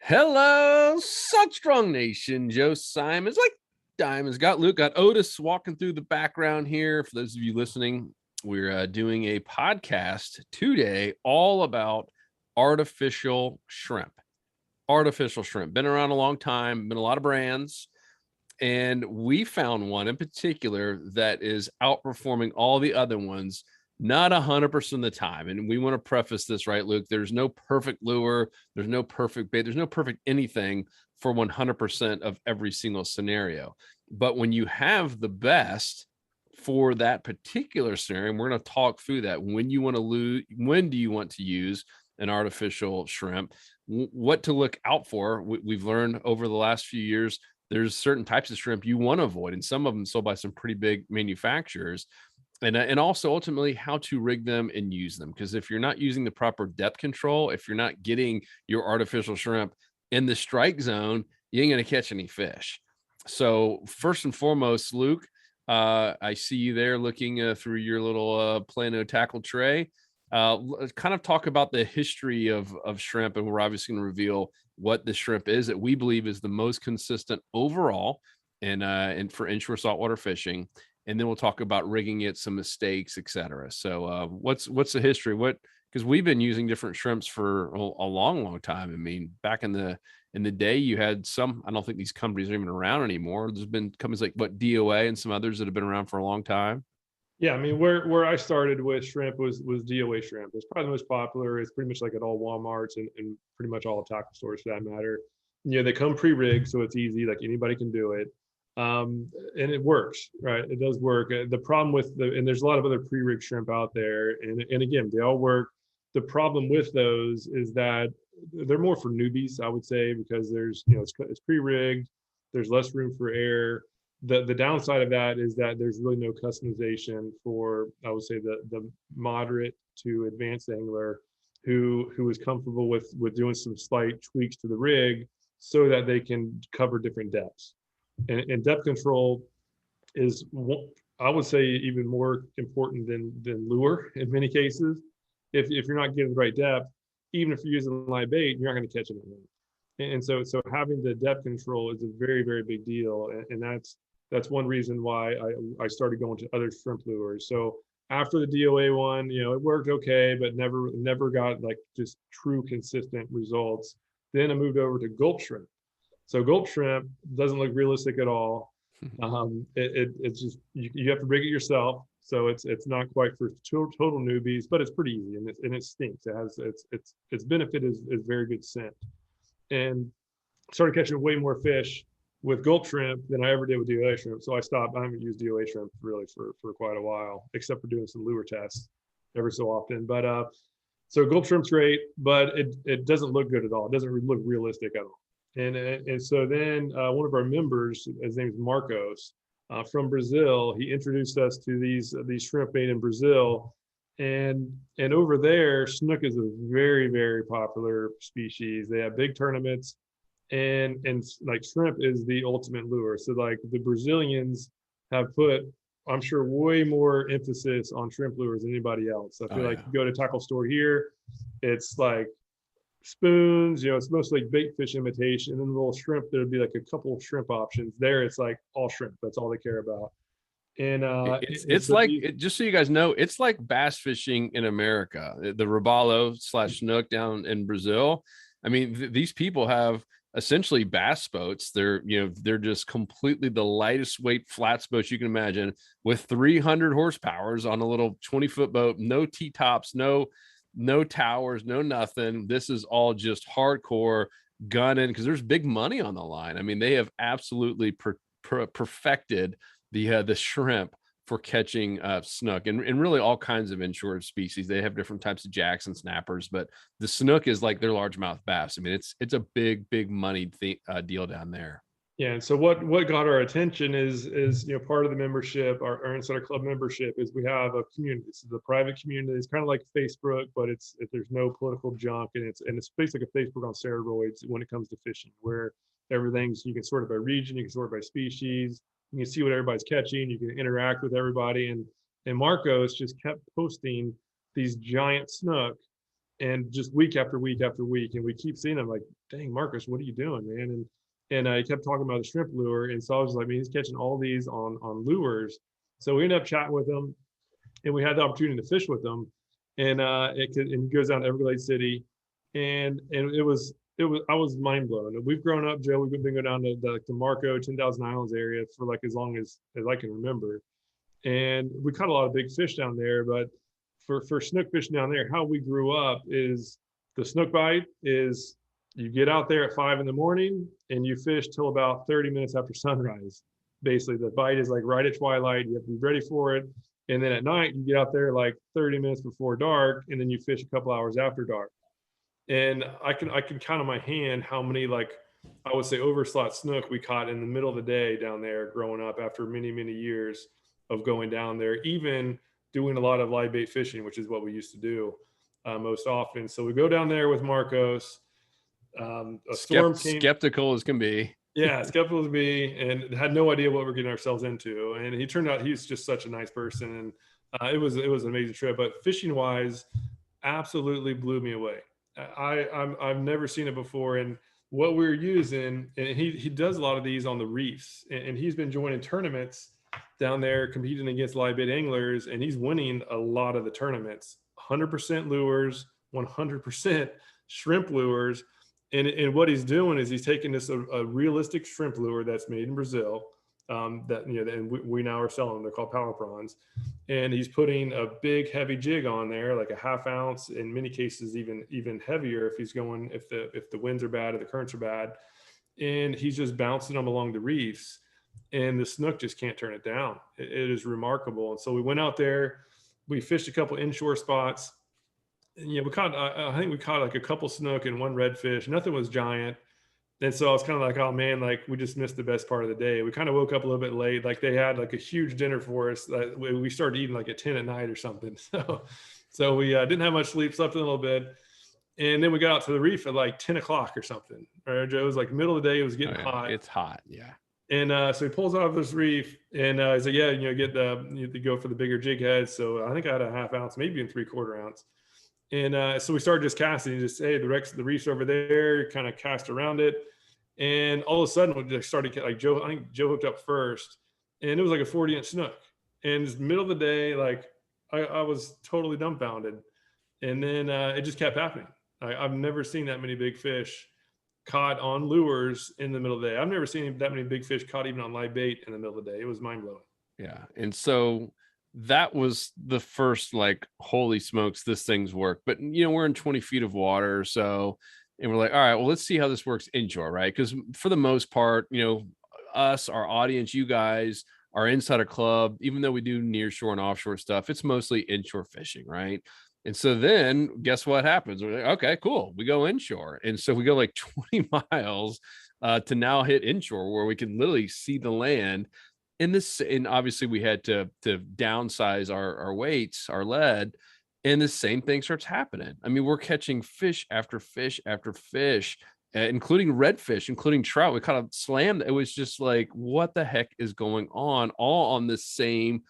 Hello, Such Strong Nation. Joe Simons, like Diamonds, got Luke, got Otis walking through the background here. For those of you listening, we're doing a podcast today all about artificial shrimp. Artificial shrimp. Been around a long time, been a lot of brands. And we found one in particular that is outperforming all the other ones, not 100% of the time. And we want to preface this, right, Luke? There's no perfect lure, there's no perfect bait, there's no perfect anything for 100% of every single scenario. But when you have the best for that particular scenario, and we're going to talk through that, when you want to lose, when do you want to use an artificial shrimp, what to look out for. We've learned over the last few years there's certain types of shrimp you want to avoid, and some of them sold by some pretty big manufacturers. And also ultimately how to rig them and use them. Because if you're not using the proper depth control, if you're not getting your artificial shrimp in the strike zone, you ain't going to catch any fish. So first and foremost, Luke, I see you there looking through your little Plano tackle tray. Let's kind of talk about the history of shrimp, and we're obviously going to reveal what the shrimp is that we believe is the most consistent overall and for inshore saltwater fishing. And then we'll talk about rigging it, some mistakes, etc. So what's the history? Because we've been using different shrimps for a long time. I mean, back in the day, you had some, I don't think these companies are even around anymore. There's been companies like DOA and some others that have been around for a long time. Yeah, I mean, where I started with shrimp was DOA shrimp. It's probably the most popular. It's pretty much like at all Walmarts and pretty much all tackle stores for that matter. You know, they come pre-rigged, so it's easy. Like anybody can do it, and it works, right? It does work. The problem with and there's a lot of other pre-rigged shrimp out there, and again, they all work. The problem with those is that they're more for newbies, I would say, because there's it's pre-rigged. There's less room for error. The downside of that is that there's really no customization for, I would say, the moderate to advanced angler who is comfortable with doing some slight tweaks to the rig so that they can cover different depths. And depth control is, I would say, even more important than lure in many cases. If you're not getting the right depth, even if you're using live bait, you're not going to catch anything. And so having the depth control is a very, very big deal, and that's one reason why I started going to other shrimp lures. So after the DOA one, it worked okay, but never got like just true consistent results. Then I moved over to gulp shrimp. So gulp shrimp doesn't look realistic at all. It's just you have to rig it yourself. So it's not quite for total newbies, but it's pretty easy, and it stinks. It has its benefit is very good scent, and started catching way more fish with gulp shrimp than I ever did with DOA shrimp. So I stopped. I haven't used DOA shrimp really for quite a while, except for doing some lure tests every so often. But so gulp shrimp's great, but it doesn't look good at all. It doesn't look realistic at all. And so then one of our members, his name is Marcos, from Brazil, he introduced us to these shrimp made in Brazil. And over there, snook is a very, very popular species. They have big tournaments. And like shrimp is the ultimate lure. So like the Brazilians have put, I'm sure, way more emphasis on shrimp lures than anybody else. I feel like you go to tackle store here, it's like spoons, it's mostly bait fish imitation, and then the little shrimp, there'd be like a couple of shrimp options. There it's like all shrimp. That's all they care about. And it's like, just so you guys know, it's like bass fishing in America, the robalo / snook down in Brazil. I mean, these people have essentially bass boats. They're just completely the lightest weight flats boats you can imagine, with 300 horsepowers on a little 20-foot boat, no T-tops, no towers, no nothing. This is all just hardcore gunning, because there's big money on the line. I mean, they have absolutely perfected the shrimp for catching snook and really all kinds of inshore species. They have different types of jacks and snappers, but the snook is like their largemouth bass. I mean, it's a big money deal down there. Yeah. So what got our attention is part of the membership, our Insider Club membership, is we have a community. This is a private community. It's kind of like Facebook, but there's no political junk, and it's basically like a Facebook on steroids when it comes to fishing, where everything's, you can sort it by region, you can sort it by species, you can see what everybody's catching, you can interact with everybody, and Marcos just kept posting these giant snook. and just week after week after week. And we keep seeing him like, dang, Marcus, what are you doing, man? And he kept talking about the shrimp lure. And so I was like, man, he's catching all these on lures. So we ended up chatting with him, and we had the opportunity to fish with him. And and he goes down to Everglades City, and it was I was mind blown. We've grown up, Joe. We've been going down to the Marco 10,000 Islands area for like as long as I can remember, and we caught a lot of big fish down there. But for snook fishing down there, how we grew up is the snook bite is you get out there at 5 in the morning and you fish till about 30 minutes after sunrise. Basically, the bite is like right at twilight. You have to be ready for it. And then at night, you get out there like 30 minutes before dark, and then you fish a couple hours after dark. And I can count on my hand how many, like, I would say overslot snook we caught in the middle of the day down there growing up after many, many years of going down there, even doing a lot of live bait fishing, which is what we used to do most often. So we go down there with Marcos. A storm came. Skeptical as can be. Yeah, skeptical as me, and had no idea what we're getting ourselves into. And he turned out he's just such a nice person, and it was an amazing trip. But fishing wise, absolutely blew me away. I've never seen it before, and what we're using, and he does a lot of these on the reefs, and he's been joining tournaments down there, competing against live bait anglers, and he's winning a lot of the tournaments. 100% lures, 100% shrimp lures. And what he's doing is he's taking this a realistic shrimp lure that's made in Brazil, that and we now are selling them. They're called Power Prawns, and he's putting a big heavy jig on there, like a half ounce, in many cases even heavier if the winds are bad or the currents are bad, and he's just bouncing them along the reefs, and the snook just can't turn it down. It is remarkable. And so we went out there, we fished a couple inshore spots. Yeah, we caught. I think we caught like a couple snook and one redfish. Nothing was giant, and so I was kind of like, "Oh man, like we just missed the best part of the day." We kind of woke up a little bit late. Like they had like a huge dinner for us. We started eating like at 10 at night or something. So we didn't have much sleep. Slept a little bit, and then we got out to the reef at like 10 o'clock or something. Right, Joe? It was like middle of the day. It was getting hot. It's hot, yeah. And so he pulls out of this reef, and he's like, "Yeah, you go for the bigger jig head." So I think I had a half ounce, maybe in 3/4 ounce. And so we started just casting, just, hey, the reef's over there, kind of cast around it. And all of a sudden we just started, like I think Joe hooked up first, and it was like a 40-inch snook. And it's middle of the day, like I was totally dumbfounded. And then it just kept happening. I've never seen that many big fish caught on lures in the middle of the day. I've never seen that many big fish caught even on live bait in the middle of the day. It was mind blowing. Yeah. And so that was the first, like, holy smokes, this thing's work. But we're in 20 feet of water, so, and we're like, all right, well, let's see how this works inshore, right? Because for the most part, us, our audience, you guys, our insider club, even though we do nearshore and offshore stuff, it's mostly inshore fishing, right? And so then guess what happens? We're like, okay, cool, we go inshore. And so we go like 20 miles to now hit inshore, where we can literally see the land. And obviously we had to downsize our weights, our lead, and the same thing starts happening. I mean, we're catching fish after fish after fish, including redfish, including trout. We caught a slam. It was just like, what the heck is going on? All on the same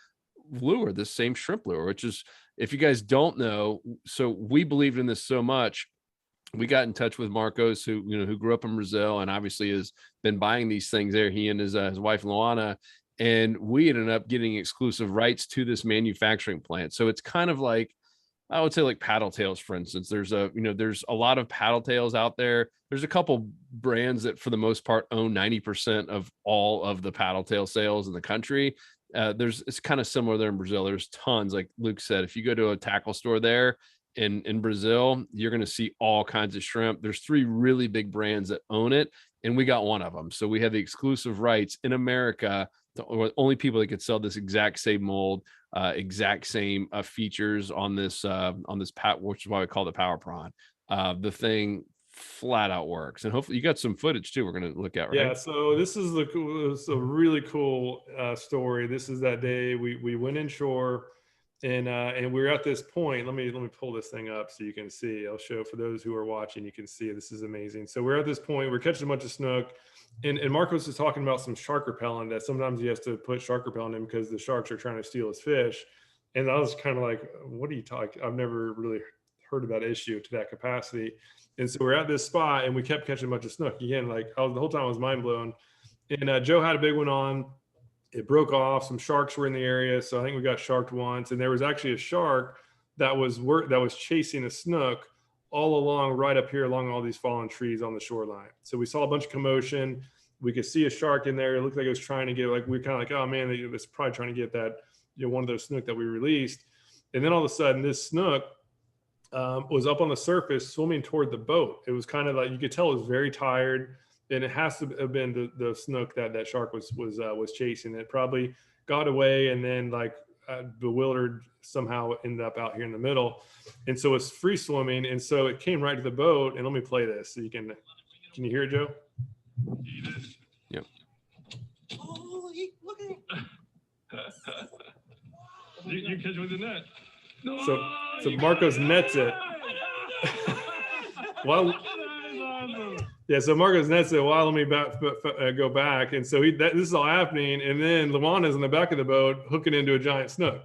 lure, the same shrimp lure, which is, if you guys don't know, so we believed in this so much. We got in touch with Marcos, who grew up in Brazil and obviously has been buying these things there. He and his wife Luana. And we ended up getting exclusive rights to this manufacturing plant. So it's kind of like, I would say, like paddle tails, for instance. There's a lot of paddle tails out there. There's a couple brands that for the most part own 90% of all of the paddle tail sales in the country. It's kind of similar there in Brazil. There's tons, like Luke said, if you go to a tackle store there in Brazil, you're going to see all kinds of shrimp. There's 3 really big brands that own it, and we got one of them. So we have the exclusive rights in America. The only people that could sell this exact same mold, exact same features on this which is why we call it Power Prawn. The thing flat out works, and hopefully you got some footage too. We're going to look at, right? Yeah. So this is a really cool story. This is that day we went inshore, and we were at this point. Let me pull this thing up so you can see. I'll show for those who are watching. You can see this is amazing. So we're at this point. We're catching a bunch of snook. And Marcos is talking about some shark repellent that sometimes he has to put shark repellent in because the sharks are trying to steal his fish. And I was kind of like, what are you talking? I've never really heard of that issue to that capacity. And so we're at this spot and we kept catching a bunch of snook. Again, like the whole time I was mind blown. And Joe had a big one on. It broke off. Some sharks were in the area, so I think we got sharked once. And there was actually a shark that was chasing a snook all along, right up here along all these fallen trees on the shoreline. So we saw a bunch of commotion. We could see a shark in there. It looked like it was trying to get, like, we were kind of like, oh man, it was probably trying to get that, one of those snook that we released. And then all of a sudden, this snook was up on the surface swimming toward the boat. It was kind of like, you could tell it was very tired, and it has to have been the snook that shark was chasing. It probably got away and then like bewildered somehow ended up out here in the middle, and so it's free swimming, and so it came right to the boat. And let me play this so you can you hear it, Joe? Yep. Look at it. You catch with the net. So Marcos nets it. Well, yeah, so Marcos nets it while let me go back. And so this is all happening. And then Luana's in the back of the boat hooking into a giant snook.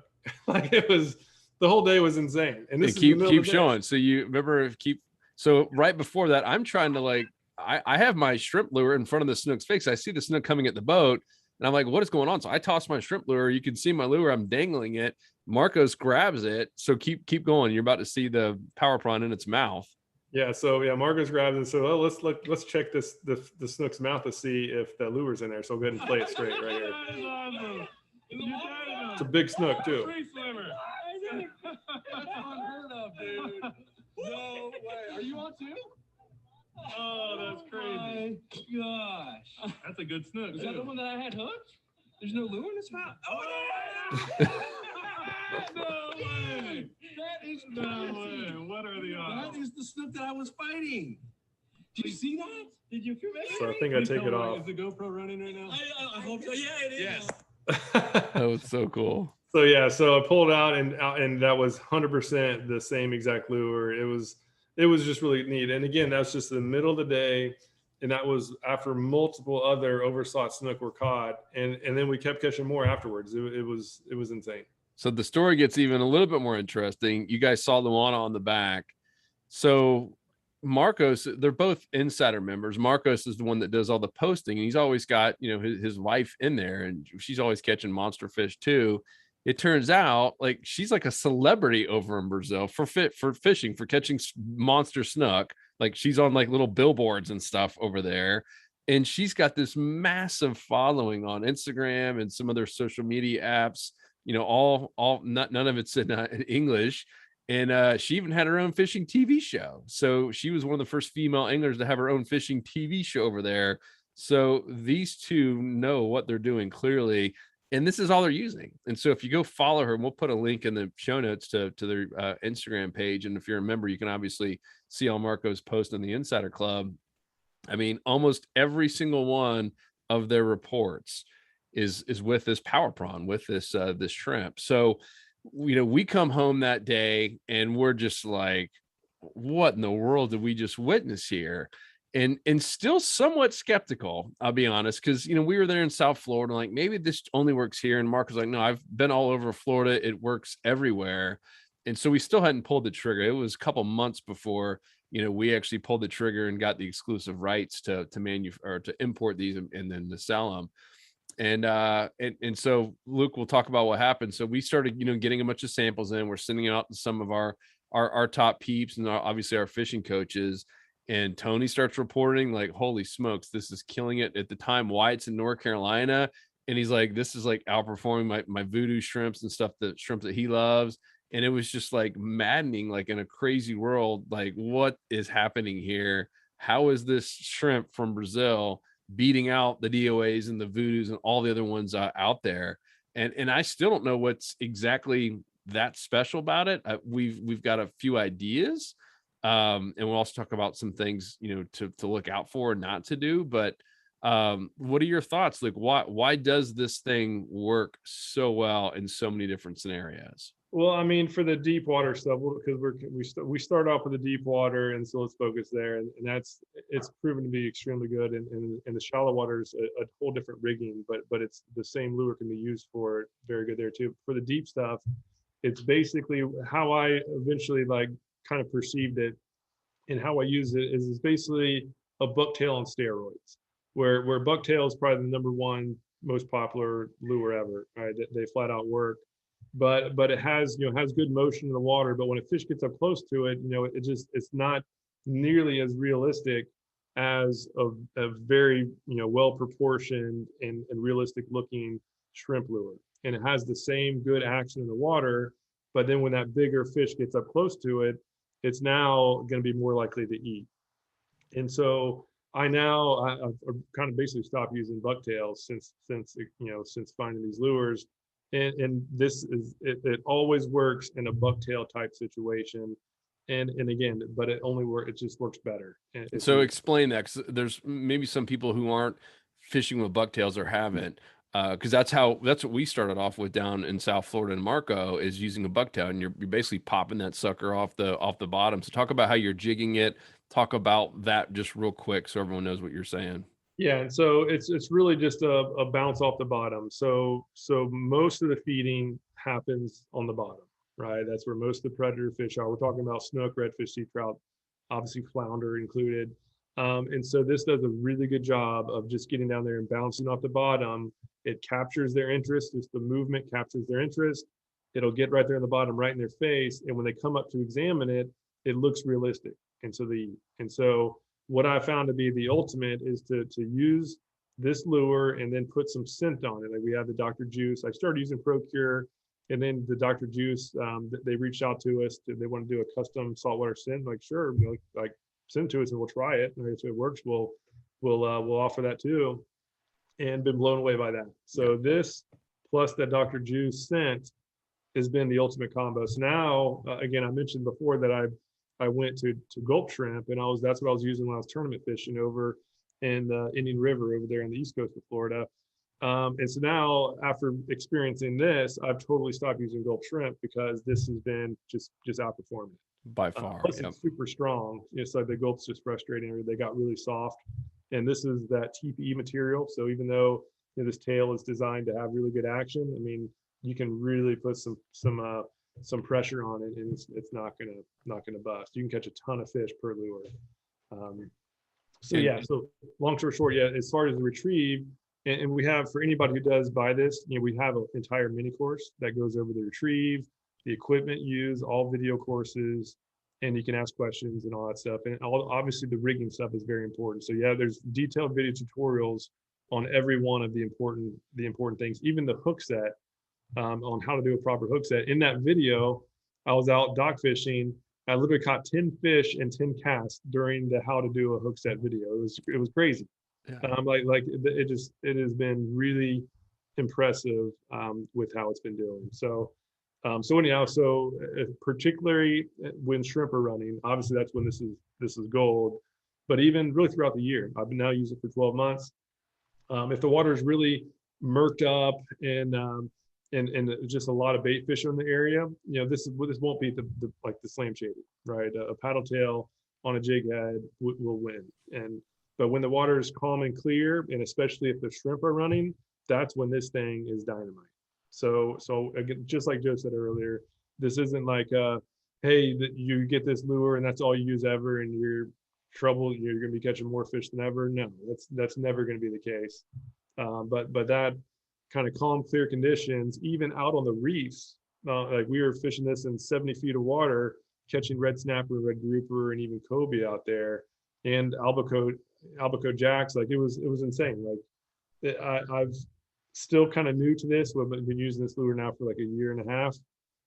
Like, it was, the whole day was insane. And this keep showing. So you remember, so right before that, I'm trying to, like, I have my shrimp lure in front of the snook's face. I see the snook coming at the boat and I'm like, what is going on? So I toss my shrimp lure. You can see my lure. I'm dangling it. Marcos grabs it. So keep going. You're about to see the power prawn in its mouth. Yeah. So yeah, Marcos grabs it. So let's check the snook's mouth to see if the lure's in there. So go ahead and play it straight right here. It's a big snook too. That's unheard of, dude. No way. Are you on too? Oh, that's crazy. Oh my gosh. That's a good snook. Is that the one that I had hooked? There's no lure in this mouth. Oh, No way. that is No way. What are the odds? That is the snook that I was fighting. Did you see that? Did you feel that? So I think I take it off. Is the GoPro running right now? I hope so. Yeah, it is. Yes. That was so cool. So yeah, so I pulled out and that was 100% the same exact lure. It was just really neat. And again, that's just the middle of the day, and that was after multiple other overslot snook were caught, and then we kept catching more afterwards. It was insane. So the story gets even a little bit more interesting. You guys saw Luana on the back. So Marcos, they're both insider members. Marcos is the one that does all the posting, and he's always got, his wife in there, and she's always catching monster fish too. It turns out, like, she's like a celebrity over in Brazil for fishing, for catching monster snook. Like, she's on like little billboards and stuff over there, and she's got this massive following on Instagram and some other social media apps. None of it's in English. And she even had her own fishing TV show. So she was one of the first female anglers to have her own fishing TV show over there. So these two know what they're doing clearly. And this is all they're using. And so if you go follow her, and we'll put a link in the show notes to their Instagram page. And if you're a member, you can obviously see all Marco's posts on the Insider Club. I mean, almost every single one of their reports is with this power prawn, with this shrimp. So, we come home that day and we're just like, what in the world did we just witness here? And still somewhat skeptical, I'll be honest, because we were there in South Florida, like, maybe this only works here. And Mark was like, no, I've been all over Florida, it works everywhere. And so we still hadn't pulled the trigger. It was a couple months before we actually pulled the trigger and got the exclusive rights to import these and then to sell them. And so Luke will talk about what happened. So we started, getting a bunch of samples in. We're sending it out to some of our top peeps and obviously our fishing coaches. And Tony starts reporting, like, holy smokes, this is killing it. At the time, Wyatt's in North Carolina, and he's like, this is like outperforming my voodoo shrimps and stuff, the shrimp that he loves. And it was just like maddening, like in a crazy world, like, what is happening here? How is this shrimp from Brazil beating out the DOAs and the voodoos and all the other ones out there? And I still don't know what's exactly that special about it. We've got a few ideas, and we'll also talk about some things to look out for and not to do. But what are your thoughts? Like, why does this thing work so well in so many different scenarios? Well, I mean, for the deep water stuff, because we start off with the deep water, and so let's focus there, and it's proven to be extremely good. And the shallow water is a whole different rigging, but it's the same lure can be used for very good there too. For the deep stuff, it's basically how I eventually kind of perceived it and how I use it is it's basically a bucktail on steroids, where bucktail is probably the number one most popular lure ever. Right, they flat out work, but it has has good motion in the water. But when a fish gets up close to it, it's not nearly as realistic as a very well proportioned and realistic looking shrimp lure, and it has the same good action in the water. But then when that bigger fish gets up close to it, it's now going to be more likely to eat. And so I've kind of basically stopped using bucktails since finding these lures. And this is it always works in a bucktail type situation. And again, but it just works better. So explain that, because there's maybe some people who aren't fishing with bucktails or haven't, because that's what we started off with down in South Florida in Marco, is using a bucktail, and you're basically popping that sucker off the bottom. So talk about how you're jigging it. Talk about that just real quick so everyone knows what you're saying. Yeah, and so it's really just a bounce off the bottom. So most of the feeding happens on the bottom, right? That's where most of the predator fish are. We're talking about snook, redfish, sea trout, obviously flounder included. And so this does a really good job of just getting down there and bouncing off the bottom. It captures their interest. Just the movement captures their interest. It'll get right there on the bottom, right in their face. And when they come up to examine it, it looks realistic. And so what I found to be the ultimate is to use this lure and then put some scent on it. Like we have the Dr. Juice. I started using Procure, and then the Dr. Juice, they reached out to us. They want to do a custom saltwater scent. Like, sure, like send to us and we'll try it. And if it works, we'll offer that too. And been blown away by that. So this plus the Dr. Juice scent has been the ultimate combo. So now, again, I mentioned before that I went to gulp shrimp, and that's what I was using when I was tournament fishing over in the Indian River over there on the east coast of Florida. And so now, after experiencing this, I've totally stopped using gulp shrimp because this has been just outperforming by far. Plus, it's super strong. It's like the gulp's just frustrating. They got really soft, and this is that TPE material. So even though this tail is designed to have really good action, I mean, you can really put some pressure on it, and it's not gonna bust. You can catch a ton of fish per lure. So long story short, as far as the retrieve, and we have, for anybody who does buy this, we have an entire mini course that goes over the retrieve, the equipment used, all video courses, and you can ask questions and all that stuff. And obviously the rigging stuff is very important. So there's detailed video tutorials on every one of the important things, even the hook set. On how to do a proper hook set. In that video, I was out dock fishing. I literally caught 10 fish and 10 casts during the how to do a hook set video. It was crazy. Yeah. It has been really impressive with how it's been doing. So anyhow, particularly when shrimp are running, obviously that's when this is gold. But even really throughout the year, I've been now using it for 12 months. If the water is really murked up and just a lot of bait fish in the area, this won't be the slam shady, right? A paddle tail on a jig head will win. But when the water is calm and clear, and especially if the shrimp are running, that's when this thing is dynamite. So again, just like Joe said earlier, this isn't like hey, you get this lure and that's all you use ever, and you're going to be catching more fish than ever. No, that's never going to be the case. But that kind of calm, clear conditions, even out on the reefs, like we were fishing this in 70 feet of water, catching red snapper, red grouper, and even cobia out there, and albacore jacks. Like it was insane. Like I've still kind of new to this. We've been using this lure now for like a year and a half,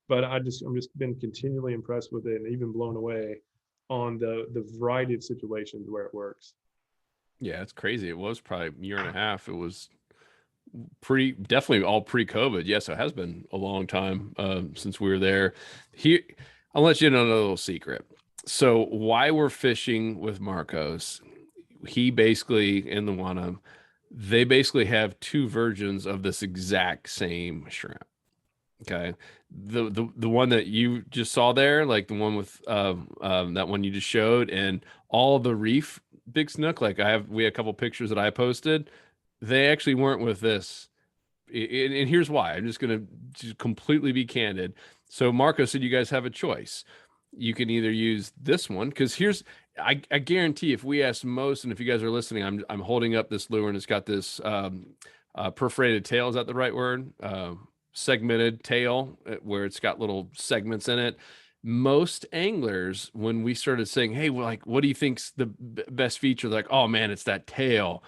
but I'm just been continually impressed with it and even blown away on the variety of situations where it works. Yeah, it's crazy. It was probably a year and a half. It was definitely all pre-COVID. Yes, it has been a long time since we were there. Here, I'll let you know a little secret. So why we're fishing with Marcos, he basically, in the one they basically have two versions of this exact same shrimp. Okay. The one that you just saw there, like the one with that one you just showed, and all the Reef big snook, like we had a couple pictures that I posted. They actually weren't with this. And here's why. I'm just going to completely be candid. So Marco said, you guys have a choice. you can either use this one, because I guarantee if we ask most, and if you guys are listening, I'm holding up this lure and it's got this perforated tail. Is that the right word? Segmented tail, where it's got little segments in it. Most anglers, when we started saying, "Hey, well, like, what do you think's the best feature?" Like, "Oh man, it's that tail."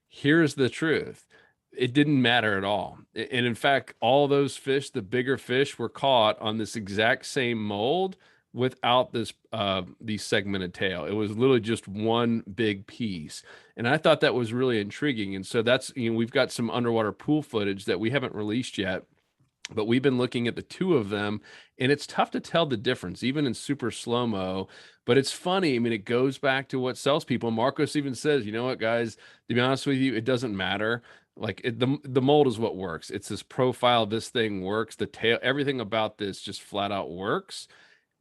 Here's the truth. It didn't matter at all. And in fact, all those fish, the bigger fish, were caught on this exact same mold without this the segmented tail. It was literally just one big piece. And I thought that was really intriguing. And so that's, we've got some underwater pool footage that we haven't released yet, but we've been looking at the two of them, and it's tough to tell the difference even in super slow-mo. But it's funny. I mean, it goes back to what sells people. Marcos even says, "You know what, guys, to be honest with you, it doesn't matter. Like, the mold is what works. It's this profile, this thing works, the tail, everything about this just flat out works."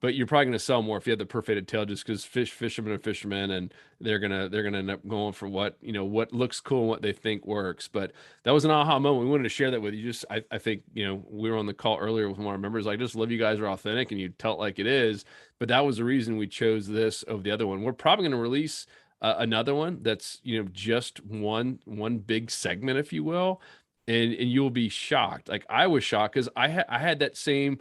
But you're probably going to sell more if you have the perforated tail, just because fishermen are fishermen, and they're gonna end up going for what looks cool and what they think works. But that was an aha moment. We wanted to share that with you. Just I think, we were on the call earlier with one of our members. I just love you guys are authentic and you tell it like it is. But that was the reason we chose this over the other one. We're probably going to release another one that's just one big segment, if you will, and you'll be shocked. Like, I was shocked because I had that same.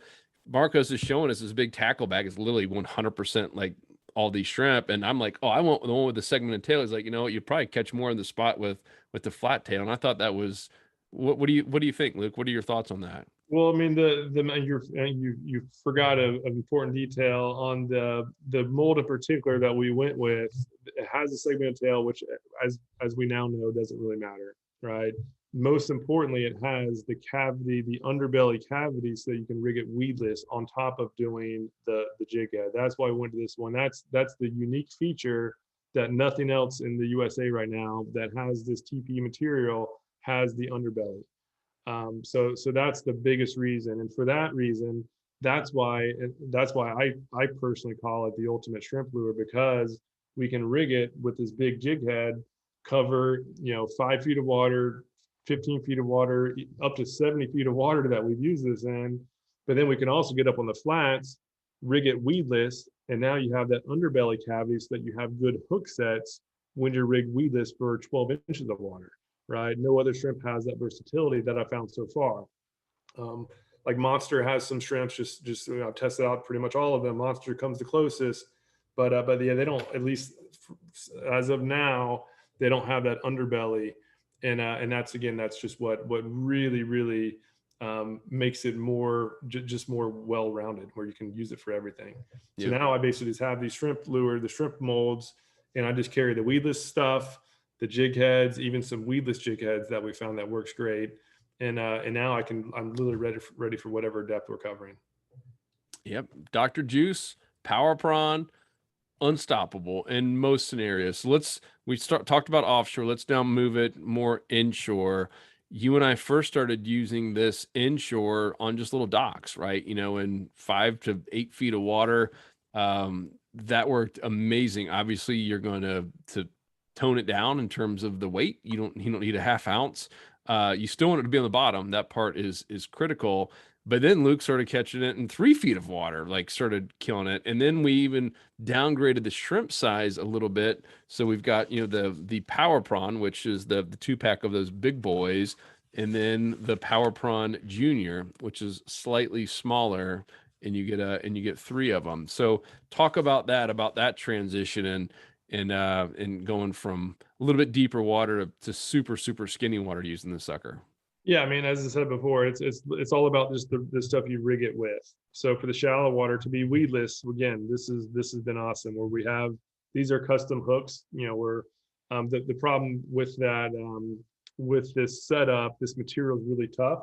Marcos is showing us this big tackle bag. It's literally 100% like all these shrimp. And I'm like, "Oh, I want the one with the segmented tail." He's like, "You know what? You probably catch more in the spot with the flat tail." And I thought that was, what do you think, Luke? What are your thoughts on that? Well, I mean, you forgot an important detail on the mold in particular that we went with. It has a segmented tail, which, as we now know, doesn't really matter, right? Most importantly, it has the cavity, the underbelly cavity, so you can rig it weedless on top of doing the jig head. That's why we went to this one. That's the unique feature that nothing else in the USA right now that has this TPE material has the underbelly. So that's the biggest reason, and for that reason, that's why I personally call it the ultimate shrimp lure, because we can rig it with this big jig head, cover 5 feet of water, 15 feet of water, up to 70 feet of water that we've used this in, but then we can also get up on the flats, rig it weedless, and now you have that underbelly cavity so that you have good hook sets when you're rigged weedless for 12 inches of water. Right? No other shrimp has that versatility that I found so far. Like Monster has some shrimps, just I've tested out pretty much all of them. Monster comes the closest, but yeah, they don't, at least as of now, they don't have that underbelly, and that's just what really makes it more just more well-rounded, where you can use it for everything. So now I basically just have these shrimp lure, the shrimp molds, and I just carry the weedless stuff, the jig heads, even some weedless jig heads that we found that works great. And now I'm literally ready for whatever depth we're covering. Yep. Dr. Juice, Power Prawn, unstoppable in most scenarios. So we talked about offshore. Let's now move it more inshore. You and I first started using this inshore on just little docks, right? In 5 to 8 feet of water. That worked amazing. Obviously, you're going to tone it down in terms of the weight. You don't need a half ounce. You still want it to be on the bottom. That part is critical. But then Luke started catching it in 3 feet of water, like started killing it. And then we even downgraded the shrimp size a little bit. So we've got, the Power Prawn, which is the 2-pack of those big boys, and then the Power Prawn Junior, which is slightly smaller, and you get 3 of them. So talk about that transition and going from a little bit deeper water to super skinny water using the sucker. Yeah, I mean, as I said before, it's all about just the stuff you rig it with. So for the shallow water to be weedless, again, this has been awesome. Where these are custom hooks. Where the problem with that, with this setup, this material is really tough.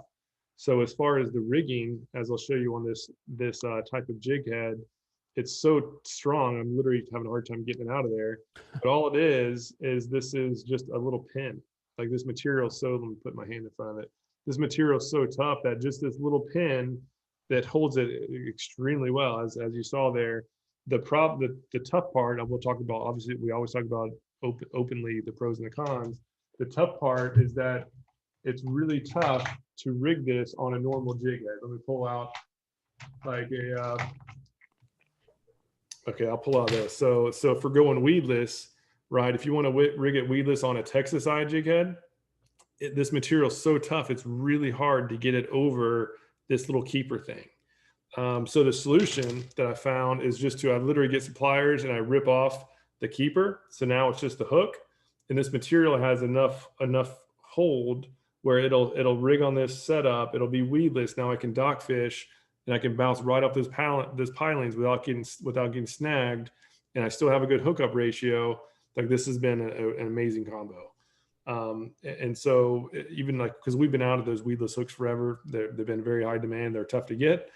So as far as the rigging, as I'll show you on this type of jig head, it's so strong. I'm literally having a hard time getting it out of there. But all it is this is just a little pin. Like, this material, let me put my hand in front of it. This material is so tough that just this little pin that holds it extremely well, as you saw there. The tough part, and we'll talk about, obviously, we always talk about openly the pros and the cons. The tough part is that it's really tough to rig this on a normal jig head. Let me pull out like Okay, I'll pull out this. So for going weedless, right? If you want to rig it weedless on a Texas eye jig head, this material is so tough, it's really hard to get it over this little keeper thing. So the solution that I found is just I literally get some pliers and I rip off the keeper. So now it's just the hook, and this material has enough hold where it'll rig on this setup. It'll be weedless. Now I can dock fish and I can bounce right off those pilings without getting snagged, and I still have a good hookup ratio. Like, this has been an amazing combo. And so even like, because we've been out of those weedless hooks forever, they've been very high demand. They're tough to get.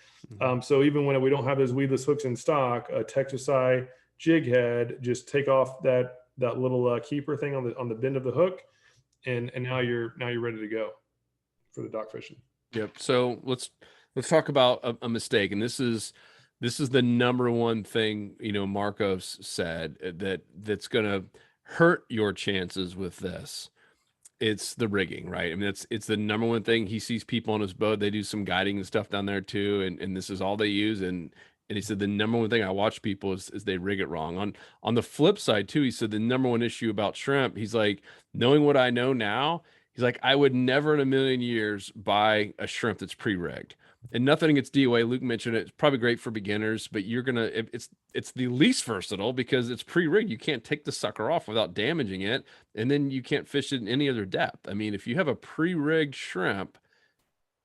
So even when we don't have those weedless hooks in stock, a Texas eye jig head, just take off that little keeper thing on the bend of the hook, and now you're ready to go for the dock fishing. Yep. So let's talk about a mistake, and this is the number one thing, Marcos said that's going to hurt your chances with this. It's the rigging, right? I mean, it's the number one thing. He sees people on his boat, they do some guiding and stuff down there too, and this is all they use. And he said the number one thing I watch people is they rig it wrong. On the flip side too, he said the number one issue about shrimp, he's like, knowing what I know now, he's like, I would never in a million years buy a shrimp that's pre-rigged. And nothing against DOA. Luke mentioned it. It's probably great for beginners, but it's the least versatile because it's pre-rigged. You can't take the sucker off without damaging it, and then you can't fish it in any other depth. I mean, if you have a pre-rigged shrimp,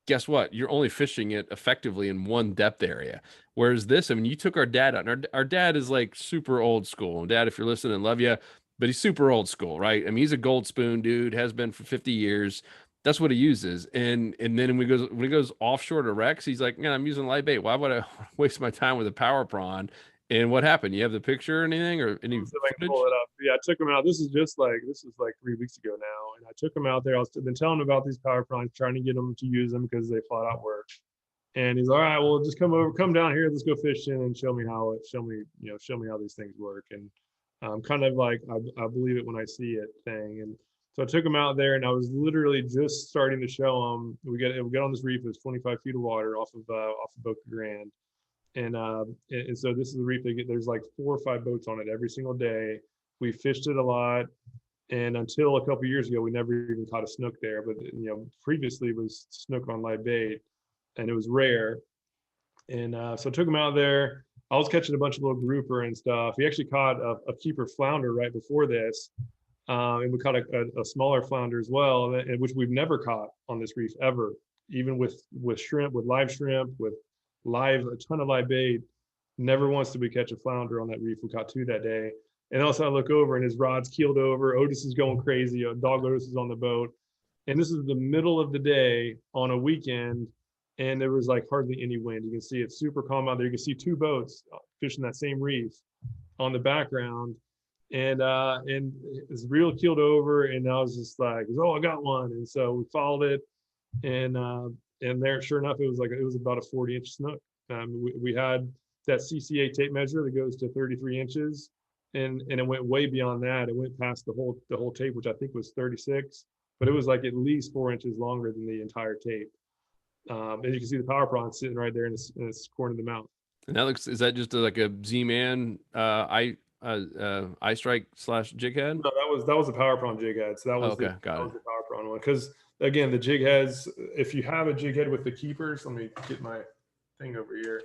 guess what? You're only fishing it effectively in one depth area. Whereas this, I mean, you took our dad out, and our dad is like super old school. And Dad, if you're listening, love you, but he's super old school, right? I mean, he's a gold spoon dude, has been for 50 years. That's what he uses. And then when he goes offshore to Rex, he's like, I'm using light bait. Why would I waste my time with a Power Prawn? And what happened? You have the picture or anything, or any So I can pull it up. Yeah, I took him out. This is like 3 weeks ago now, and I took him out there. I've been telling him about these Power Prawns, trying to get him to use them because they flat out work. And he's all right. Well, just come down here. Let's go fishing and show me how these things work. And kind of like I believe it when I see it thing. And so I took him out there, and I was literally just starting to show him. We get on this reef. It's 25 feet of water off of Boca Grande. And so this is the reef there's like 4 or 5 boats on it every single day. We fished it a lot, and until a couple years ago, we never even caught a snook there. But previously it was snook on live bait, and it was rare. And so I took him out there. I was catching a bunch of little grouper and stuff. We actually caught a keeper flounder right before this, and we caught a smaller flounder as well, which we've never caught on this reef ever, even with shrimp, with live shrimp, with a ton of live bait. Never once did we catch a flounder on that reef. We caught 2 that day. And also I look over, and his rod's keeled over. Otis is going crazy. Dog Otis is on the boat. And this is the middle of the day on a weekend, and there was like hardly any wind. You can see it's super calm out there. You can see 2 boats fishing that same reef on the background. And it's real keeled over, and I was just like, I got one. And so we followed it, and there, sure enough, it was about a 40-inch snook. We had that CCA tape measure that goes to 33 inches, and it went way beyond that. It went past the whole tape, which I think was 36, but it was like at least 4 inches longer than the entire tape. And you can see the Power Prawn sitting right there in its corner of the mouth. And is that just like a Z-Man eye strike / jig head? No, that was a Power Prawn jig head. So that was got the Power Prawn one. Because again, the jig heads, if you have a jig head with the keepers, let me get my thing over here.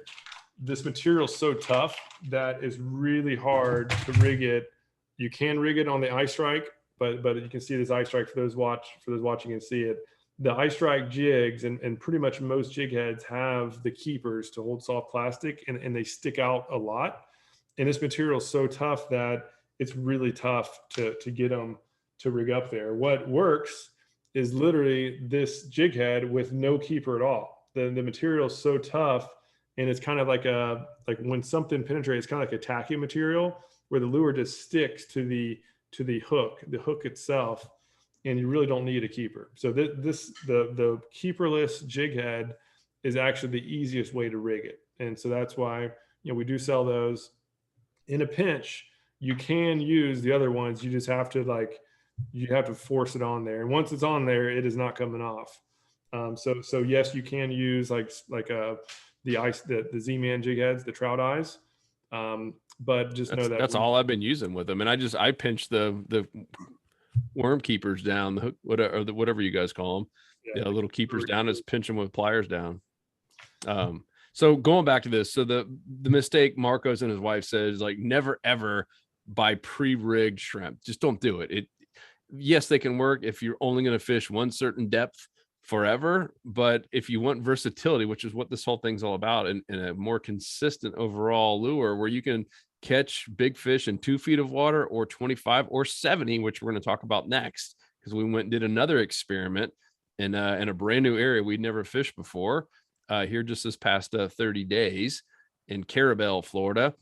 This material is so tough that it's really hard to rig it. You can rig it on the eye strike, but you can see this eye strike for those watching and see it. The eye strike jigs and pretty much most jig heads have the keepers to hold soft plastic, and they stick out a lot. And this material is so tough that it's really tough to get them to rig up there. What works is literally this jig head with no keeper at all. The material is so tough, and it's kind of like when something penetrates, it's kind of like a tacky material where the lure just sticks to the hook itself, and you really don't need a keeper. So the keeperless jig head is actually the easiest way to rig it, and so that's why we do sell those. In a pinch, you can use the other ones. You just have to force it on there, and once it's on there, it is not coming off. So yes, you can use the Z-Man jig heads, the trout eyes, But just know that that's all I've been using with them. And I pinch the worm keepers down, the hook, whatever you guys call them. Yeah, Yeah, little keepers down, just pinch them with pliers down. So going back to this, so the mistake Marcos and his wife says, like, never ever buy pre-rigged shrimp. Just don't do it. Yes, they can work if you're only going to fish one certain depth forever, but if you want versatility, which is what this whole thing's all about, and a more consistent overall lure where you can catch big fish in 2 feet of water or 25 or 70, which we're going to talk about next, because we went and did another experiment in a brand new area we'd never fished before, here just this past 30 days in Carabel, Florida.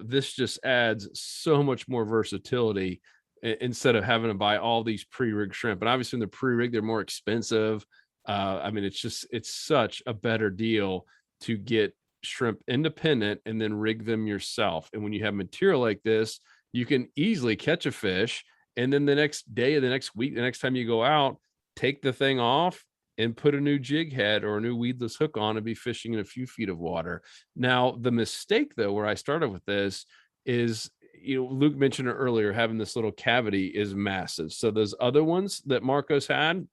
This just adds so much more versatility instead of having to buy all these pre-rigged shrimp. And obviously in the pre-rig, they're more expensive. I mean, it's such a better deal to get shrimp independent and then rig them yourself. And when you have material like this, you can easily catch a fish. And then the next day, the next week, the next time you go out, take the thing off and put a new jig head or a new weedless hook on and be fishing in a few feet of water. Now, the mistake though, where I started with this is, Luke mentioned it earlier, having this little cavity is massive. So those other ones that Marcos had,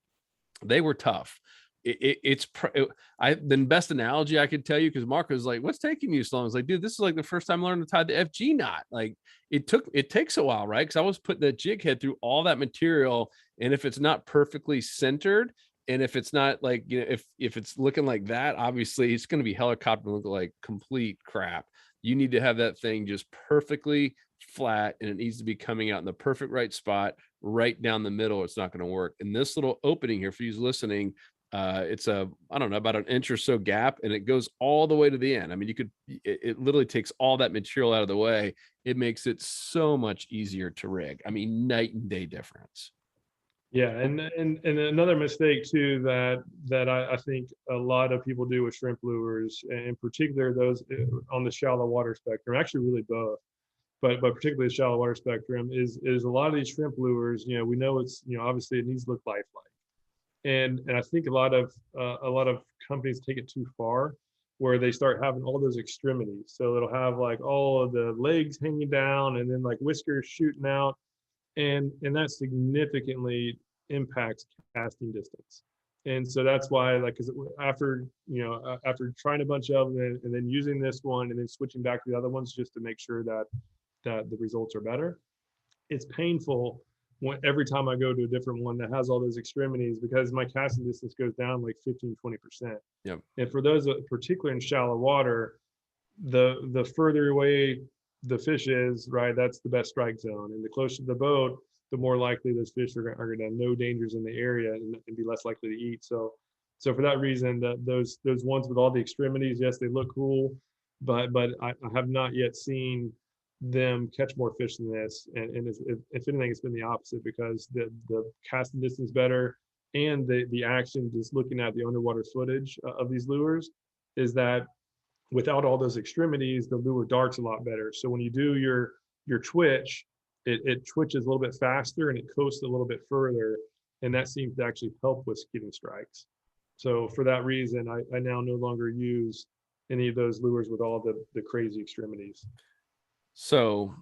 they were tough. The best analogy I could tell you, because Marcos was like, what's taking you so long? I was like, dude, this is like the first time I learned to tie the FG knot. Like it takes a while, right? Because I was putting the jig head through all that material. And if it's not perfectly centered, and if it's not like, if it's looking like that, obviously it's going to be helicopter look like complete crap. You need to have that thing just perfectly flat, and it needs to be coming out in the perfect right spot, right down the middle. It's not going to work. And this little opening here for you listening, it's I don't know, about an inch or so gap, and it goes all the way to the end. I mean, it literally takes all that material out of the way. It makes it so much easier to rig. I mean, night and day difference. Yeah, and another mistake too that I think a lot of people do with shrimp lures, and in particular those on the shallow water spectrum, actually really both, but particularly the shallow water spectrum, is a lot of these shrimp lures. We know it's obviously it needs to look lifelike, and I think a lot of companies take it too far, where they start having all those extremities. So it'll have like all of the legs hanging down, and then like whiskers shooting out. And that significantly impacts casting distance. And so that's why, like, because after trying a bunch of them and then using this one and then switching back to the other ones just to make sure that the results are better, it's painful every time I go to a different one that has all those extremities, because my casting distance goes down like 15-20%. Yep. And for those, particularly in shallow water, the further away the fish is, right, that's the best strike zone. And the closer to the boat, the more likely those fish are going to have no dangers in the area and be less likely to eat. So for that reason, those ones with all the extremities, yes, they look cool, but I have not yet seen them catch more fish than this. And if anything, it's been the opposite, because the casting distance better, and the action, just looking at the underwater footage of these lures, is that without all those extremities, the lure darts a lot better. So when you do your twitch, it twitches a little bit faster and it coasts a little bit further. And that seems to actually help with getting strikes. So for that reason, I now no longer use any of those lures with all the crazy extremities. So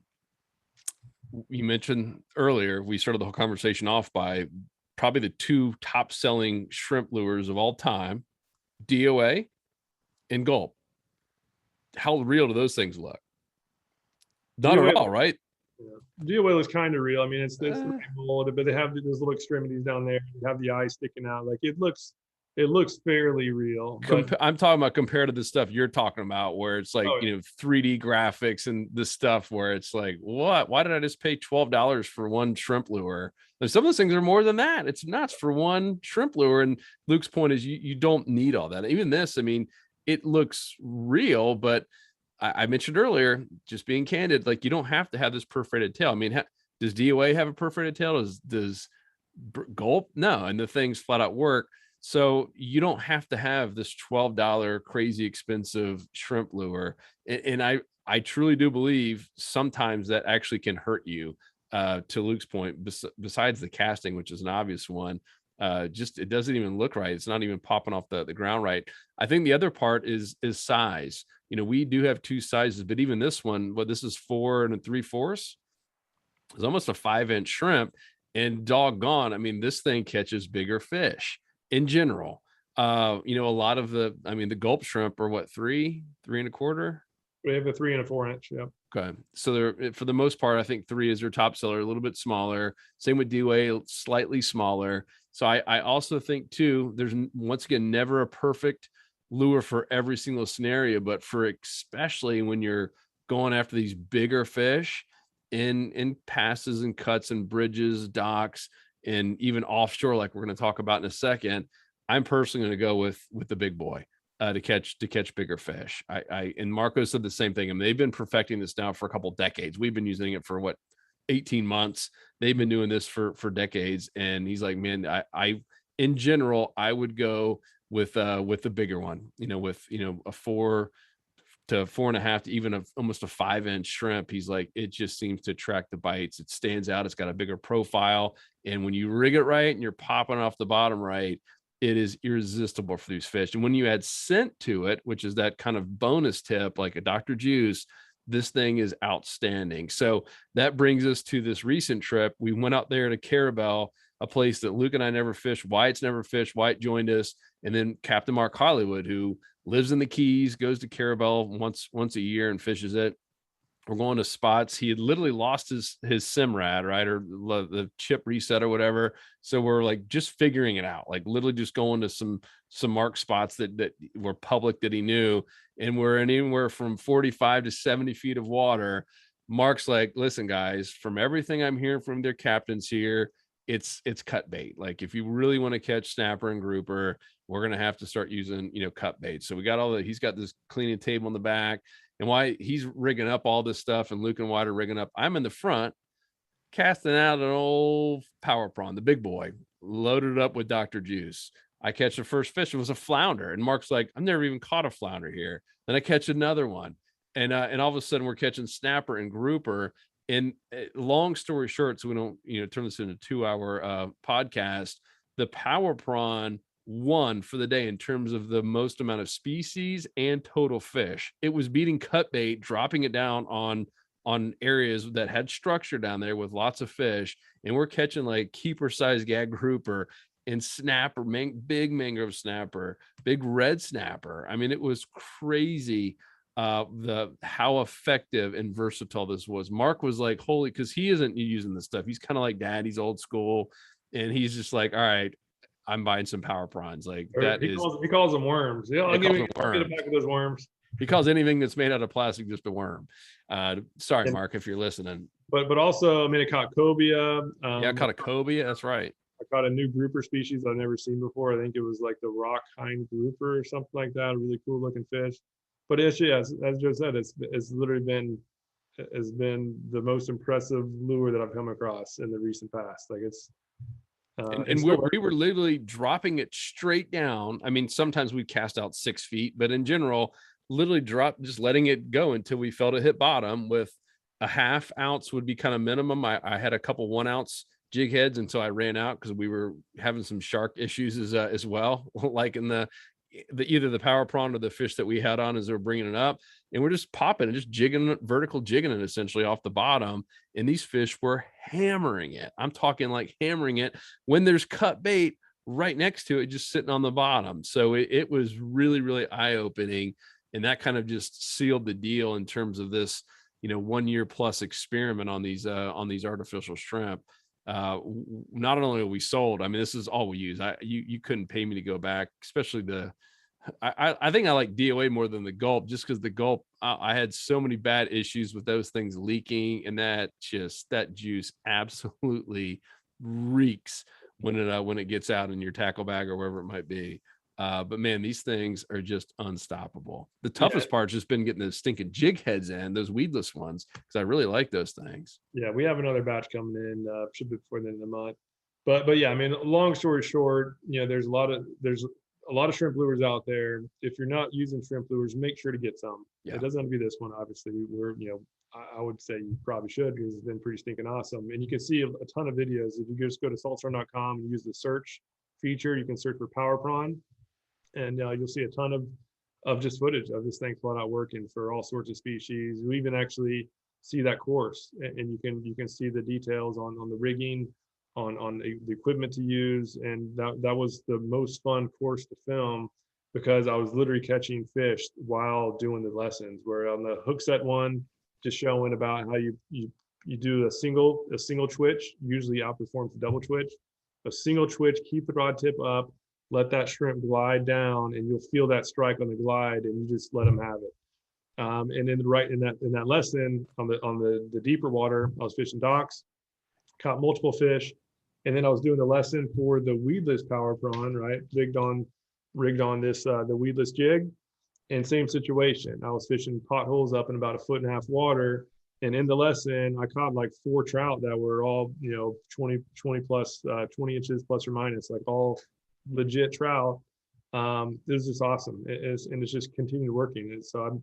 you mentioned earlier, we started the whole conversation off by probably the 2 top selling shrimp lures of all time, DOA and Gulp. How real do those things look? Not DOA, at all, right? Yeah. DOA is kind of real. I mean, it's mold, but they have those little extremities down there. You have the eye sticking out. Like it looks fairly real. I'm talking about compared to the stuff you're talking about, where it's like 3D graphics and this stuff where it's like, what? Why did I just pay $12 for one shrimp lure? And some of those things are more than that. It's nuts for one shrimp lure. And Luke's point is you don't need all that. Even this, I mean, it looks real, but I mentioned earlier, just being candid, like you don't have to have this perforated tail. I mean, does DOA have a perforated tail? Does Gulp? No, and the things flat out work. So you don't have to have this $12 crazy expensive shrimp lure. And I truly do believe sometimes that actually can hurt you. To Luke's point, besides the casting, which is an obvious one, Just it doesn't even look right. It's not even popping off the ground right. I think the other part is size. We do have two sizes, but even this one, this is 4 3/4. It's almost a 5-inch shrimp, and doggone, I mean, this thing catches bigger fish in general. A lot of the gulp shrimp are what, 3 3 1/4. We have a 3 and a 4-inch. Yeah. Okay. So they're, for the most part, I think 3 is their top seller, a little bit smaller. Same with DOA, slightly smaller. So I also think too, there's once again, never a perfect lure for every single scenario, but for especially when you're going after these bigger fish in passes and cuts and bridges, docks, and even offshore, like we're going to talk about in a second, I'm personally going to go with the big boy. To catch bigger fish. I and Marco said the same thing. I mean, they've been perfecting this now for a couple decades. We've been using it for what, 18 months. They've been doing this for decades. And he's like, man, I in general, I would go with the bigger one, with a 4 to 4.5 to even almost a 5-inch shrimp. He's like, it just seems to attract the bites. It stands out. It's got a bigger profile. And when you rig it right and you're popping off the bottom right, it is irresistible for these fish. And when you add scent to it, which is that kind of bonus tip, like a Dr. Juice, this thing is outstanding. So that brings us to this recent trip. We went out there to Carabel, a place that Luke and I never fished. Wyatt's never fished. Wyatt joined us. And then Captain Mark Hollywood, who lives in the Keys, goes to Carabel once a year and fishes it. We're going to spots. He had literally lost his Simrad, right? Or the chip reset or whatever. So we're like just figuring it out, like literally just going to some mark spots that were public that he knew. And we're in anywhere from 45 to 70 feet of water. Mark's like, listen, guys, from everything I'm hearing from their captains here, it's cut bait. Like if you really want to catch snapper and grouper, we're going to have to start using, cut bait. So we got he's got this cleaning table in the back. And why he's rigging up all this stuff and Luke and White are rigging up, I'm in the front casting out an old Power Prawn, the big boy, loaded up with Dr. Juice. I catch the first fish. It was a flounder. And Mark's like, I've never even caught a flounder here. Then I catch another one. And all of a sudden we're catching snapper and grouper. And long story short, so we don't, turn this into a 2-hour podcast, the Power Prawn won for the day in terms of the most amount of species and total fish. It was beating cut bait, dropping it down on areas that had structure down there with lots of fish. And we're catching like keeper size gag grouper and snapper, big mangrove snapper, big red snapper. I mean, it was crazy how effective and versatile this was. Mark was like, holy, because he isn't using this stuff. He's kind of like dad. He's old school. And he's just like, all right, I'm buying some Power Prawns. Like he calls them worms. Yeah, I'll get a pack of those worms. He calls anything that's made out of plastic just a worm. Sorry, Mark, if you're listening. But also, I mean, I caught cobia. I caught a cobia. That's right. I caught a new grouper species I've never seen before. I think it was like the rock hind grouper or something like that. A really cool looking fish. But it's, as Joe said, it's literally been the most impressive lure that I've come across in the recent past. Like it's. And we were literally dropping it straight down. I mean, sometimes we cast out 6 feet, but in general, literally just letting it go until we felt it hit bottom. With a 1/2 ounce would be kind of minimum. I had a couple 1 ounce jig heads until I ran out because we were having some shark issues as well, like in the either the Power Prawn or the fish that we had on as they were bringing it up. And we're just popping and just vertical jigging it essentially off the bottom. And these fish were hammering it. I'm talking like hammering it when there's cut bait right next to it, just sitting on the bottom. So it was really, really eye-opening. And that kind of just sealed the deal in terms of this, 1 year plus experiment on these artificial shrimp. Not only are we sold, I mean, this is all we use. You couldn't pay me to go back, especially I think I like DOA more than the gulp, just because the gulp, I had so many bad issues with those things leaking, and that juice absolutely reeks when it gets out in your tackle bag or wherever it might be. But man, these things are just unstoppable. The toughest part's just been getting the stinking jig heads in, those weedless ones, because I really like those things. Yeah, we have another batch coming in, should be before the end of the month. But yeah, I mean, long story short, there's a lot of shrimp lures out there. If you're not using shrimp lures, make sure to get some. Yeah. It doesn't have to be this one, obviously. I would say you probably should, because it's been pretty stinking awesome. And you can see a ton of videos if you just go to saltstone.com and use the search feature, you can search for Power Prawn, and you'll see a ton of just footage of this thing flat out working for all sorts of species. We even actually see that course, and you can see the details on the rigging, on the equipment to use, and that was the most fun course to film, because I was literally catching fish while doing the lessons. Where on the hook set one, just showing about how you do a single twitch usually outperforms the double twitch. A single twitch, keep the rod tip up, let that shrimp glide down, and you'll feel that strike on the glide, and you just let them have it. And then right in that lesson on the deeper water, I was fishing docks, caught multiple fish, and then I was doing the lesson for the weedless Power Prawn, right? Rigged on this the weedless jig, and same situation. I was fishing potholes up in about 1.5 foot water, and in the lesson, I caught like 4 trout that were all 20 plus 20 inches plus or minus, like all legit trout. It was just awesome. It's just continued working. And so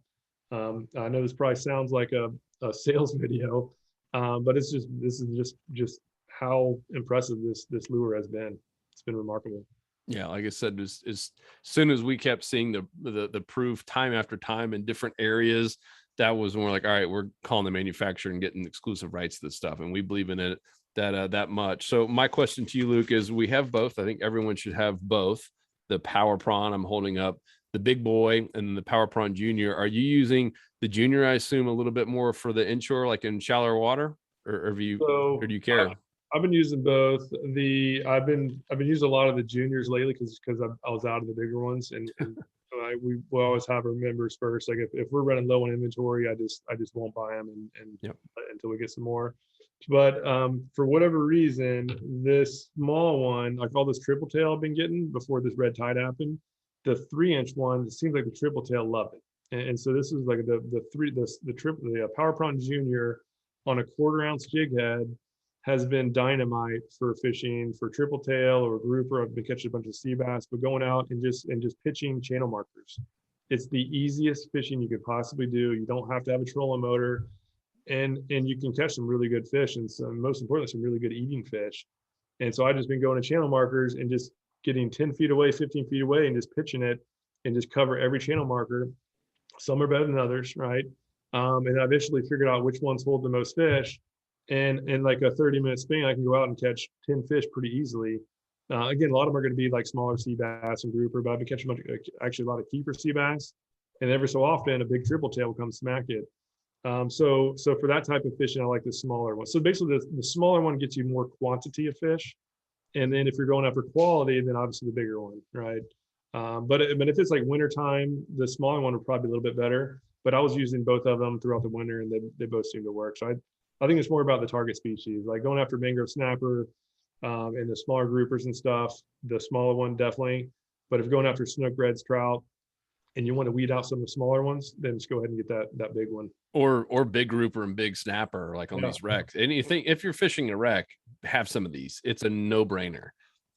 I know this probably sounds like a sales video, but this is just how impressive this lure has been. It's been remarkable. Yeah, like I said, as soon as we kept seeing the proof time after time in different areas, that was when we're like, all right, we're calling the manufacturer and getting exclusive rights to this stuff, and we believe in it that much. So my question to you, Luke, is we have both. I think everyone should have both. The Power Prawn, I'm holding up the big boy, and then the Power Prawn Junior. Are you using the Junior, I assume, a little bit more for the inshore, like in shallower water, or do you care? I've been using both. I've been using a lot of the juniors lately because I was out of the bigger ones, and we will always have our members first. Like if we're running low on inventory, I just won't buy them until we get some more. But for whatever reason, this small one, like all this triple tail I've been getting before this red tide happened, the 3-inch one, it seems like the triple tail loved it, and so this is like the Power Prawn Junior on a 1/4 ounce jig head has been dynamite for fishing for triple tail or grouper. I've been catching a bunch of sea bass, but going out and just pitching channel markers. It's the easiest fishing you could possibly do. You don't have to have a trolling motor, and you can catch some really good fish, and most importantly, some really good eating fish. And so I've just been going to channel markers and just getting 10 feet away, 15 feet away, and just pitching it and just cover every channel marker. Some are better than others, right? And I eventually figured out which ones hold the most fish. And in like a 30-minute spin, I can go out and catch 10 fish pretty easily. Again, a lot of them are going to be like smaller sea bass and grouper, but I've been catching actually a lot of keeper sea bass. And every so often, a big triple tail will come smack it. So for that type of fishing, I like the smaller one. So basically, the smaller one gets you more quantity of fish. And then if you're going after quality, then obviously the bigger one, right? But if it's like wintertime, the smaller one would probably be a little bit better. But I was using both of them throughout the winter, and they both seem to work. So I think it's more about the target species, like going after mangrove snapper and the smaller groupers and stuff. The smaller one definitely, but if you're going after snook, reds, trout, and you want to weed out some of the smaller ones, then just go ahead and get that big one. Or big grouper and big snapper, like on these wrecks. And you think if you're fishing a wreck, have some of these. It's a no-brainer.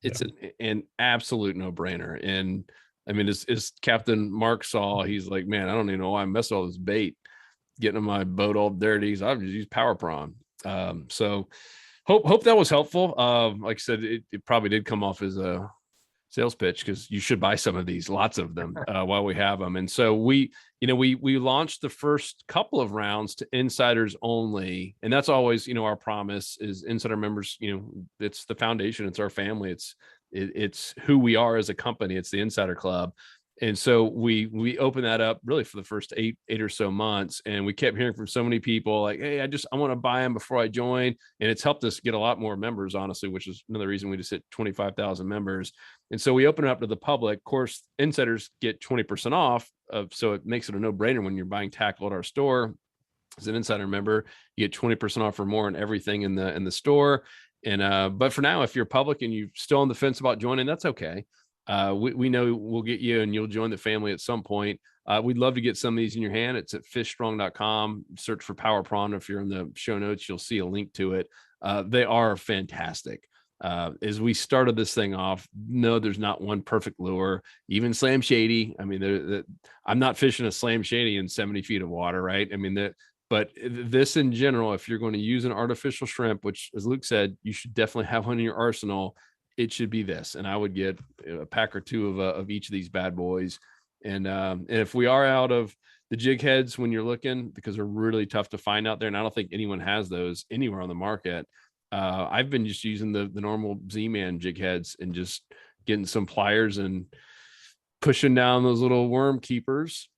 It's an absolute no-brainer. And I mean, as Captain Mark saw, he's like, man, I don't even know why I messed with all this bait, getting my boat all dirty. So I've just used Power Prawn. So hope that was helpful. Like I said, it probably did come off as a sales pitch, because you should buy some of these, lots of them, while we have them. And so we launched the first couple of rounds to insiders only, and that's always our promise is insider members. It's the foundation, it's our family, it's who we are as a company, it's the Insider Club. And so we opened that up really for the first eight or so months, and we kept hearing from so many people like, hey, I want to buy them before I join. And it's helped us get a lot more members, honestly, which is another reason we just hit 25,000 members. And so we open it up to the public. Of course, insiders get 20% off so it makes it a no-brainer when you're buying tackle at our store. As an insider member, you get 20% off or more on everything in the store. And but for now, if you're public and you're still on the fence about joining, that's okay. We know we'll get you and you'll join the family at some point. We'd love to get some of these in your hand. It's at fishstrong.com. Search for Power Prawn. If you're in the show notes, you'll see a link to it. They are fantastic. As we started this thing off, no, there's not one perfect lure, even Slam Shady. I mean, I'm not fishing a Slam Shady in 70 feet of water, right? I mean, but this in general, if you're going to use an artificial shrimp, which as Luke said, you should definitely have one in your arsenal. it should be this. And I would get a pack or two of each of these bad boys. And if we are out of the jig heads when you're looking, because they're really tough to find out there, and I don't think anyone has those anywhere on the market. I've been just using the normal Z-Man jig heads and just getting some pliers and pushing down those little worm keepers.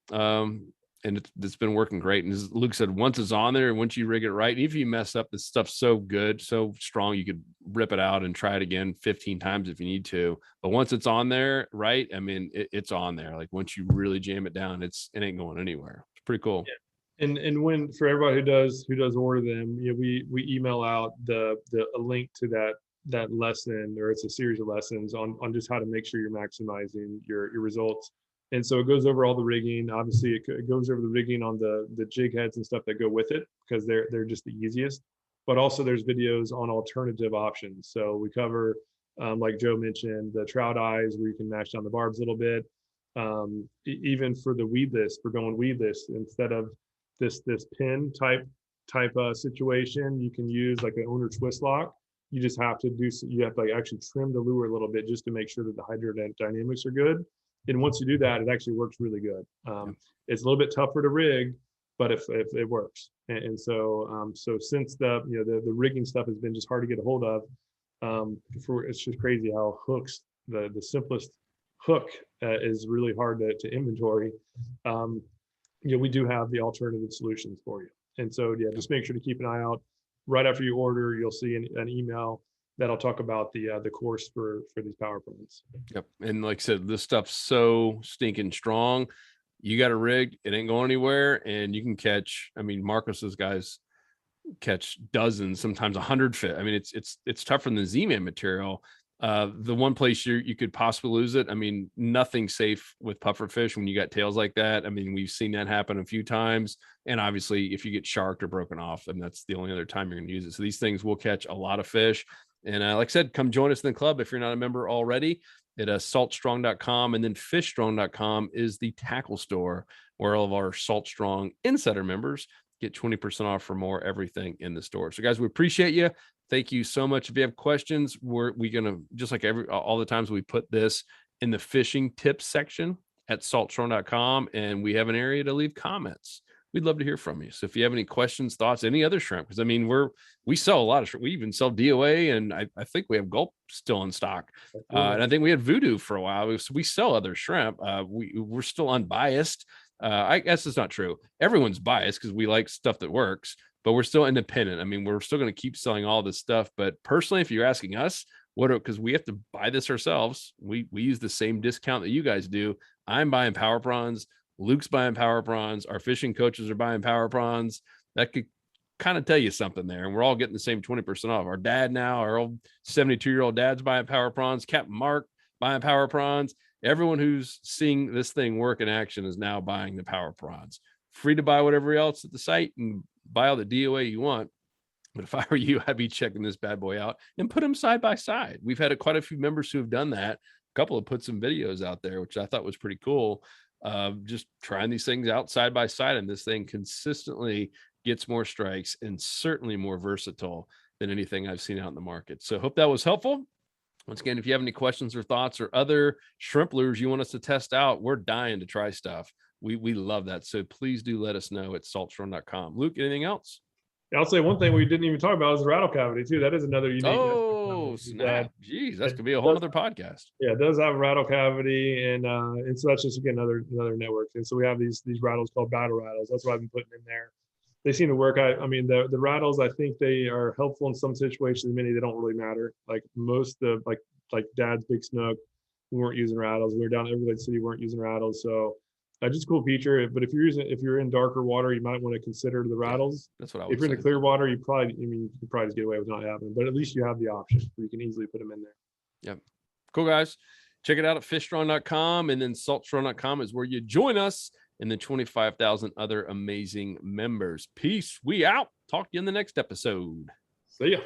And it's been working great. And as Luke said, once it's on there, once you rig it right, even if you mess up, this stuff's so good, so strong, you could rip it out and try it again 15 times if you need to. But once it's on there, right, I mean, it's on there. Like once you really jam it down, it ain't going anywhere. It's pretty cool. Yeah. And when, for everybody who does order them, we email out a link to that lesson, or it's a series of lessons on just how to make sure you're maximizing your results. And so it goes over all the rigging. Obviously, it goes over the rigging on the jig heads and stuff that go with it, because they're just the easiest. But also there's videos on alternative options. So we cover, like Joe mentioned, the trout eyes where you can mash down the barbs a little bit. Even for the weedless, for going weedless, instead of this pin type situation, you can use like an owner twist lock. You just have to like actually trim the lure a little bit just to make sure that the hydrodynamics are good. And once you do that, it actually works really good. It's a little bit tougher to rig, but if it works. And so since the rigging stuff has been just hard to get a hold of, it's just crazy how hooks, the simplest hook is really hard to inventory. We do have the alternative solutions for you. And so, just make sure to keep an eye out. Right after you order, you'll see an email that'll talk about the course for these Power Prawns. Yep. And like I said, this stuff's so stinking strong. You got a rig, it ain't going anywhere, and you can catch, I mean, Marcus's guys catch dozens, sometimes 100 fish. I mean, it's tougher than the Z-Man material. The one place you could possibly lose it, I mean, nothing safe with pufferfish when you got tails like that. I mean, we've seen that happen a few times. And obviously, if you get sharked or broken off, then that's the only other time you're going to use it. So these things will catch a lot of fish. And like I said, come join us in the club if you're not a member already at saltstrong.com. And then fishstrong.com is the tackle store where all of our Salt Strong Insider members get 20% off for more everything in the store. So guys, we appreciate you. Thank you so much. If you have questions, we're going to, just like all the times, we put this in the fishing tips section at saltstrong.com, and we have an area to leave comments. We'd love to hear from you. So if you have any questions, thoughts, any other shrimp, because I mean, we sell a lot of shrimp. We even sell DOA, and I think we have gulp still in stock. And I think we had voodoo for a while. We sell other shrimp. We're still unbiased. I guess it's not true. Everyone's biased because we like stuff that works, but we're still independent. I mean, we're still going to keep selling all this stuff. But personally, if you're asking us, because we have to buy this ourselves, we use the same discount that you guys do. I'm buying Power Prawns. Luke's buying Power Prawns. Our fishing coaches are buying Power Prawns. That could kind of tell you something there. And we're all getting the same 20% off. Our dad now, our old 72-year-old dad's buying Power Prawns. Captain Mark buying Power Prawns. Everyone who's seeing this thing work in action is now buying the Power Prawns. Free to buy whatever else at the site and buy all the DOA you want. But if I were you, I'd be checking this bad boy out and put them side by side. We've had quite a few members who have done that. A couple have put some videos out there, which I thought was pretty cool. Just trying these things out side by side, and this thing consistently gets more strikes and certainly more versatile than anything I've seen out in the market. So hope that was helpful. Once again, if you have any questions or thoughts or other shrimp lures you want us to test out, we're dying to try stuff. We love that. So please do let us know at saltstrong.com. Luke, anything else? I'll say one thing we didn't even talk about is the rattle cavity too. That is another unique. Oh, snap. Jeez, that's gonna be a whole other podcast. Yeah, it does have a rattle cavity, and so that's just, again, another network. And so we have these rattles called battle rattles. That's what I've been putting in there. They seem to work. I mean, the rattles, I think they are helpful in some situations. Many, they don't really matter. Like most of like Dad's Big Snook, we weren't using rattles. We were down at Everglades City, we weren't using rattles. So just a cool feature. But if you're in darker water, you might want to consider the rattles. That's what I would If you're say. in the clear water, you could probably just get away with not having them. But at least you have the option where you can easily put them in there. Yep. Cool, guys. Check it out at fishstrong.com, and then saltstrong.com is where you join us and the 25,000 other amazing members. Peace. We out. Talk to you in the next episode. See ya.